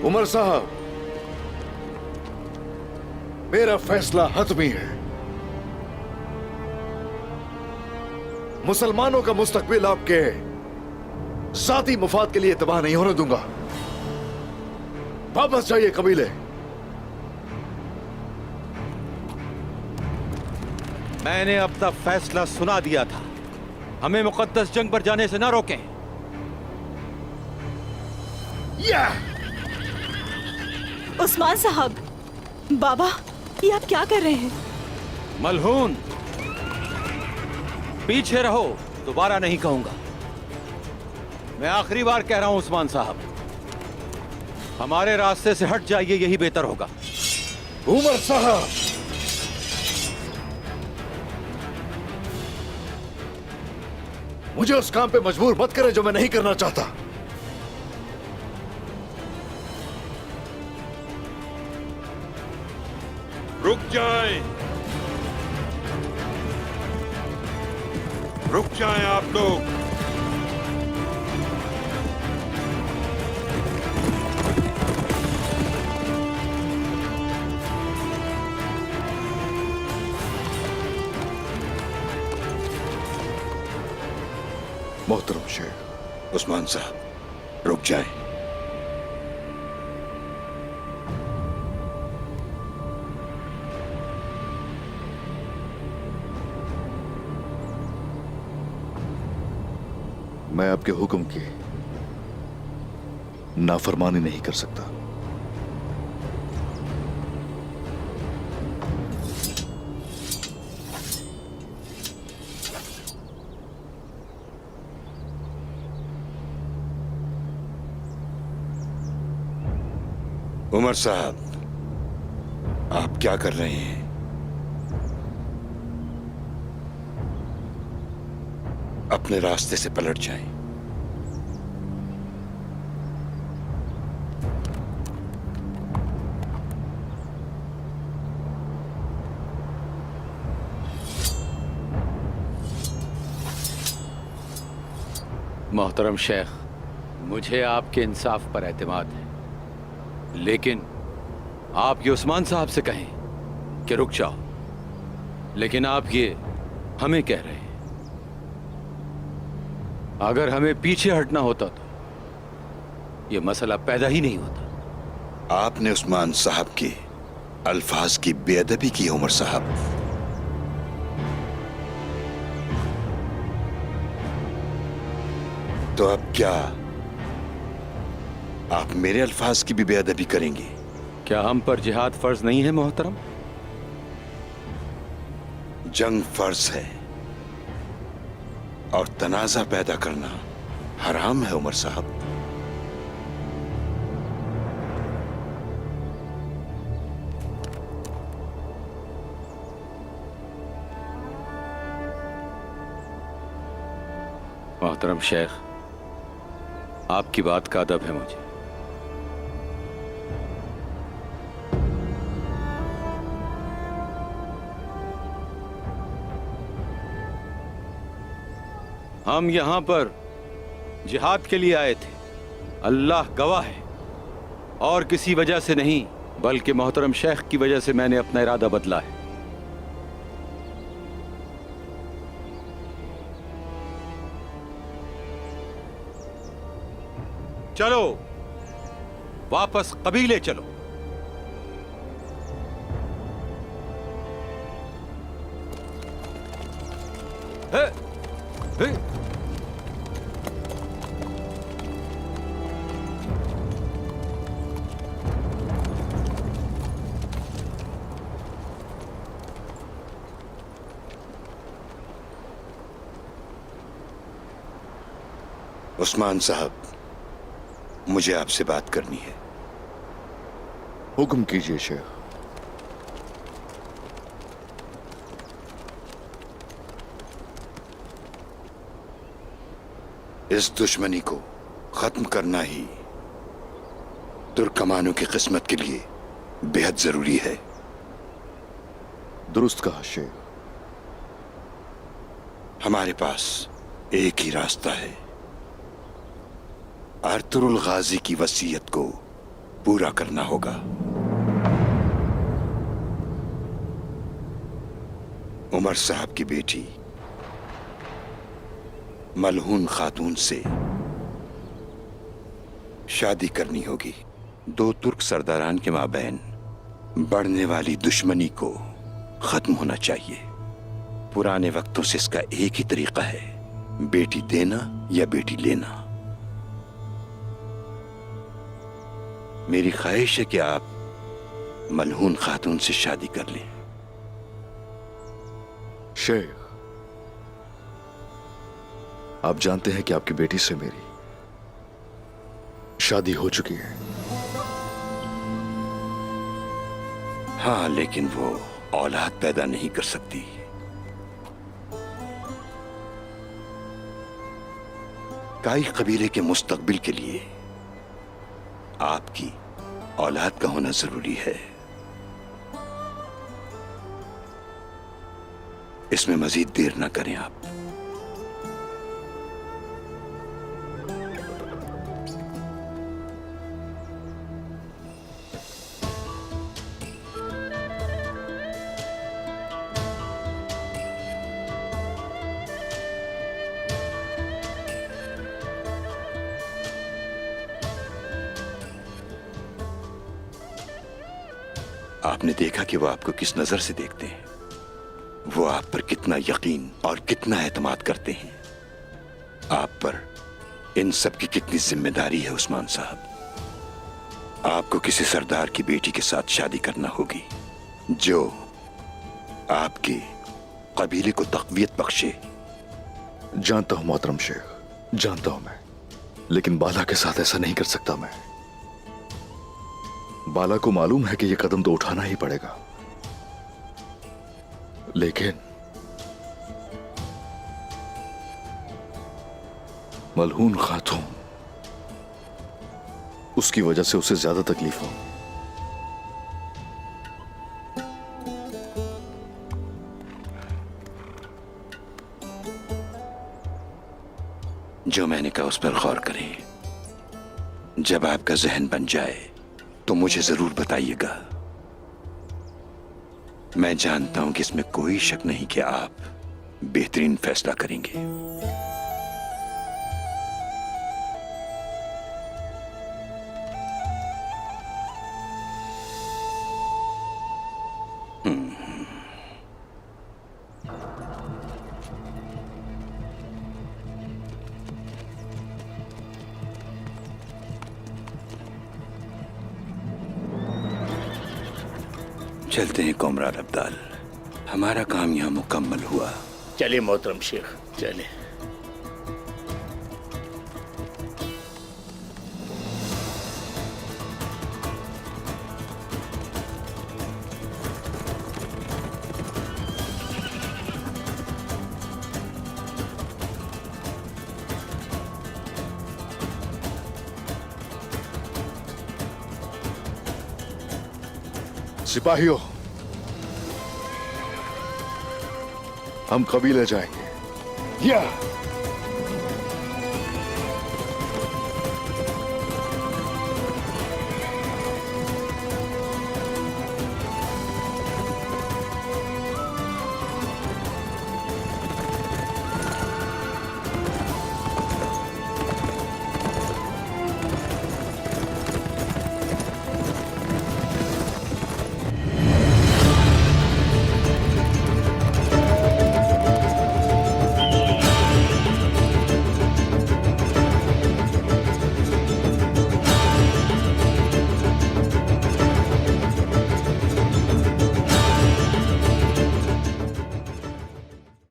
उमर साहब, मेरा फैसला हतमी है। मुसलमानों का मुस्तकबिल आपके जाती मुफाद के लिए तबाह नहीं होने दूंगा। वापस जाइए कबीले। मैंने अपना फैसला सुना दिया था। हमें मुकद्दस जंग पर जाने से ना रोकें। उस्मान साहब, बाबा, ये आप क्या कर रहे हैं? मलहून, पीछे रहो, दोबारा नहीं कहूंगा। मैं आखिरी बार कह रहा हूं उस्मान साहब, हमारे रास्ते से हट जाइए, यही बेहतर होगा। उमर साहब, मुझे उस काम पे मजबूर मत करें जो मैं नहीं करना चाहता। रुक जाएं, रुक जाएं आप लोग। मोहतरम शेख। उस्मान साहब, रुक जाएं। मैं आपके हुक्म की नाफरमानी नहीं कर सकता। उमर साहब, आप क्या कर रहे हैं? अपने रास्ते से पलट जाएं। मोहतरम शेख, मुझे आपके इंसाफ पर एतमाद है, लेकिन आप ये उस्मान साहब से कहें कि रुक जाओ, लेकिन आप ये हमें कह रहे हैं। अगर हमें पीछे हटना होता तो ये मसला पैदा ही नहीं होता। आपने उस्मान साहब के अल्फाज की बेअदबी की उमर साहब। तो अब क्या आप मेरे अल्फाज की भी बेअदबी करेंगे? क्या हम पर जिहाद फर्ज नहीं है मोहतरम? जंग फर्ज है और तनाजा पैदा करना हराम है उमर साहब। मोहतरम शेख, आपकी बात का अदब है मुझे। हम यहां पर जिहाद के लिए आए थे, अल्लाह गवाह है, और किसी वजह से नहीं, बल्कि मोहतरम शेख की वजह से मैंने अपना इरादा बदला है। चलो वापस कबीले चलो। हे, हे। उस्मान साहब, मुझे आपसे बात करनी है। हुक्म कीजिए शेख। इस दुश्मनी को खत्म करना ही तुर्कमानों की किस्मत के लिए बेहद जरूरी है। दुरुस्त कहा शेख। हमारे पास एक ही रास्ता है, अर्तुरुल गाजी की वसीयत को पूरा करना होगा। उमर साहब की बेटी मलहून खातून से शादी करनी होगी। दो तुर्क सरदारान के माबैन बढ़ने वाली दुश्मनी को खत्म होना चाहिए। पुराने वक्तों से इसका एक ही तरीका है, बेटी देना या बेटी लेना। मेरी ख्वाहिश है कि आप मलहून खातून से शादी कर लें। शेख, आप जानते हैं कि आपकी बेटी से मेरी शादी हो चुकी है। हाँ, लेकिन वो औलाद पैदा नहीं कर सकती। काई कबीले के मुस्तकबिल के लिए आपकी औलाद का होना जरूरी है। इसमें मजीद देर ना करें आप। आपने देखा कि वो आपको किस नजर से देखते हैं, वो आप पर कितना यकीन और कितना एतमाद करते हैं। आप पर इन सब की कितनी जिम्मेदारी है उस्मान साहब। आपको किसी सरदार की बेटी के साथ शादी करना होगी जो आपके कबीले को तक़वियत बख्शे। जानता हूं मोहतरम शेख, जानता हूं मैं, लेकिन बाला के साथ ऐसा नहीं कर सकता मैं। बाला को मालूम है कि यह कदम तो उठाना ही पड़ेगा, लेकिन मलहून खातून, उसकी वजह से उसे ज्यादा तकलीफ हो। जो मैंने कहा उस पर गौर करें। जब आपका जहन बन जाए तो मुझे जरूर बताइएगा। मैं जानता हूं कि इसमें कोई शक नहीं कि आप बेहतरीन फैसला करेंगे। चलते हैं कमरान अब्दाल, हमारा काम यहां मुकम्मल हुआ। चलिए मोहतरम शेख, चले। सिपाहियों, हम कबीले जाएंगे। या